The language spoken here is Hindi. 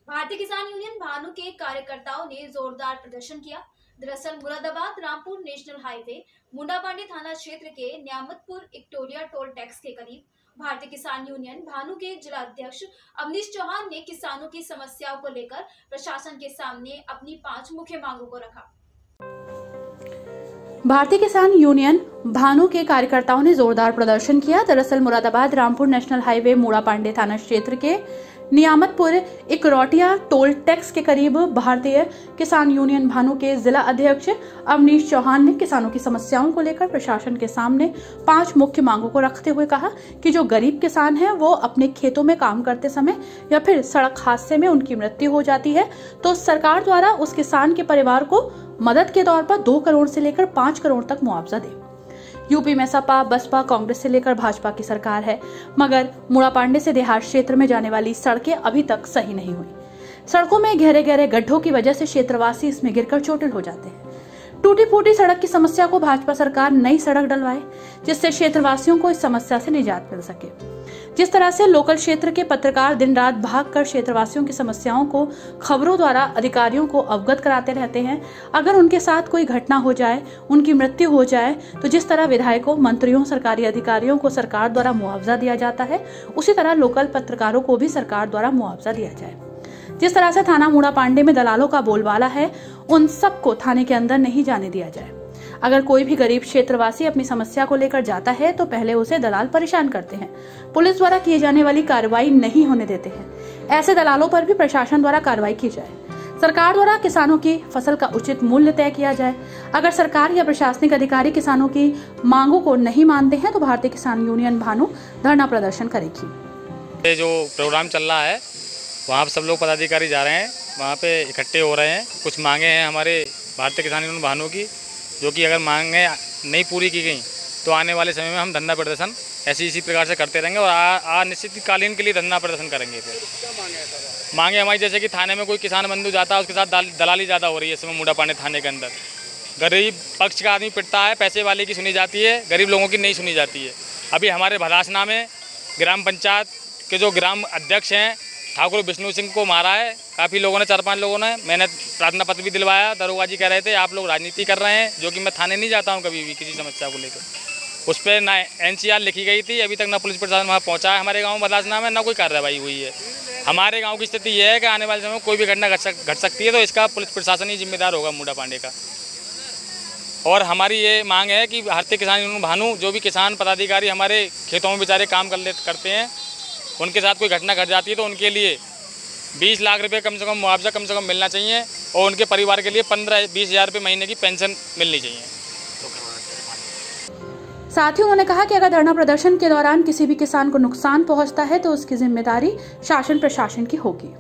भारतीय किसान यूनियन भानु के कार्यकर्ताओं ने जोरदार प्रदर्शन किया। दरअसल मुरादाबाद रामपुर नेशनल हाईवे मुंडापांडी थाना क्षेत्र के न्यामतपुर इक्टोरिया टोल टैक्स के करीब भारतीय किसान यूनियन भानु के जिला अध्यक्ष अवनीश चौहान ने किसानों की समस्याओं को लेकर प्रशासन के सामने अपनी 5 मुख्य मांगों को रखा। भारतीय किसान यूनियन भानु के कार्यकर्ताओं ने जोरदार प्रदर्शन किया। दरअसल मुरादाबाद रामपुर नेशनल हाईवे मुंडापांडी थाना क्षेत्र के नियामतपुर इकरोटिया टोल टैक्स के करीब भारतीय किसान यूनियन भानु के जिला अध्यक्ष अवनीश चौहान ने किसानों की समस्याओं को लेकर प्रशासन के सामने 5 मुख्य मांगों को रखते हुए कहा कि जो गरीब किसान हैं वो अपने खेतों में काम करते समय या फिर सड़क हादसे में उनकी मृत्यु हो जाती है तो सरकार द्वारा उस किसान के परिवार को मदद के तौर पर 2 करोड़ से लेकर 5 करोड़ तक मुआवजा दे। यूपी में सपा, बसपा, कांग्रेस से लेकर भाजपा की सरकार है, मगर मुंडापांडी से देहात क्षेत्र में जाने वाली सड़कें अभी तक सही नहीं हुई। सड़कों में गहरे गहरे गड्ढों की वजह से क्षेत्रवासी इसमें गिरकर चोटिल हो जाते हैं। टूटी फूटी सड़क की समस्या को भाजपा सरकार नई सड़क डलवाए जिससे क्षेत्रवासियों को इस समस्या से निजात मिल सके। जिस तरह से लोकल क्षेत्र के पत्रकार दिन रात भागकर क्षेत्रवासियों की समस्याओं को खबरों द्वारा अधिकारियों को अवगत कराते रहते हैं, अगर उनके साथ कोई घटना हो जाए, उनकी मृत्यु हो जाए, तो जिस तरह विधायकों, मंत्रियों, सरकारी अधिकारियों को सरकार द्वारा मुआवजा दिया जाता है, उसी तरह लोकल पत्रकारों को भी सरकार द्वारा मुआवजा दिया जाए। जिस तरह से थाना मुंडापांडी में दलालों का बोलबाला है, उन सबको थाने के अंदर नहीं जाने दिया जाए। अगर कोई भी गरीब क्षेत्रवासी अपनी समस्या को लेकर जाता है तो पहले उसे दलाल परेशान करते हैं, पुलिस द्वारा किए जाने वाली कार्रवाई नहीं होने देते हैं। ऐसे दलालों पर भी प्रशासन द्वारा कार्रवाई की जाए। सरकार द्वारा किसानों की फसल का उचित मूल्य तय किया जाए। अगर सरकार या प्रशासनिक अधिकारी किसानों की मांगों को नहीं मानते हैं तो भारतीय किसान यूनियन भानु धरना प्रदर्शन करेगी। ये जो प्रोग्राम चल रहा है वहाँ पर सब लोग पदाधिकारी जा रहे हैं, वहाँ पे इकट्ठे हो रहे हैं। कुछ मांगे हैं हमारे भारतीय किसान यूनियन भानु की, जो कि अगर मांगे नहीं पूरी की गई तो आने वाले समय में हम धरना प्रदर्शन इसी प्रकार से करते रहेंगे और अनिश्चितकालीन के लिए धरना प्रदर्शन करेंगे। फिर मांगे हमारी जैसे कि थाने में कोई किसान बंधु जाता है, उसके साथ दलाली ज़्यादा हो रही है इस समय मुंडापांडी थाने के अंदर। गरीब पक्ष का आदमी पिटता है, पैसे वाले की सुनी जाती है, गरीब लोगों की नहीं सुनी जाती है। अभी हमारे भदासना में ग्राम पंचायत के जो ग्राम अध्यक्ष हैं ठाकुर विष्णु सिंह को मारा है काफ़ी लोगों ने, 4-5 लोगों ने। मैंने प्रार्थना पत्र भी दिलवाया। दरोगा जी कह रहे थे आप लोग राजनीति कर रहे हैं, जो कि मैं थाने नहीं जाता हूं कभी भी किसी समस्या को लेकर। उस पर ना NCR लिखी गई थी, अभी तक ना पुलिस प्रशासन वहाँ पहुँचा है हमारे गाँव बदासना में, ना कोई कार्रवाई हुई है। हमारे गाँव की स्थिति यह है कि आने वाले समय में कोई भी घटना घट सकती है तो इसका पुलिस प्रशासन ही जिम्मेदार होगा मुंडापांडी का। और हमारी ये मांग है कि भारतीय किसान यूनियन भानु जो भी किसान पदाधिकारी हमारे खेतों में बेचारे काम करते हैं, उनके साथ कोई घटना घट जाती है तो उनके लिए 20 लाख रुपए कम से कम मुआवजा कम से कम मिलना चाहिए और उनके परिवार के लिए 15-20 हज़ार रुपये महीने की पेंशन मिलनी चाहिए। साथ ही उन्होंने कहा कि अगर धरना प्रदर्शन के दौरान किसी भी किसान को नुकसान पहुंचता है तो उसकी जिम्मेदारी शासन प्रशासन की होगी।